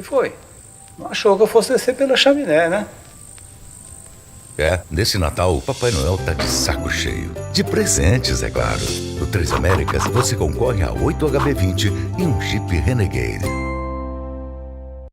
Que foi? Não achou que eu fosse descer pela chaminé, né? Nesse Natal o Papai Noel tá de saco cheio. De presentes, é claro. No Três Américas você concorre a 8 HB20 e um Jeep Renegade.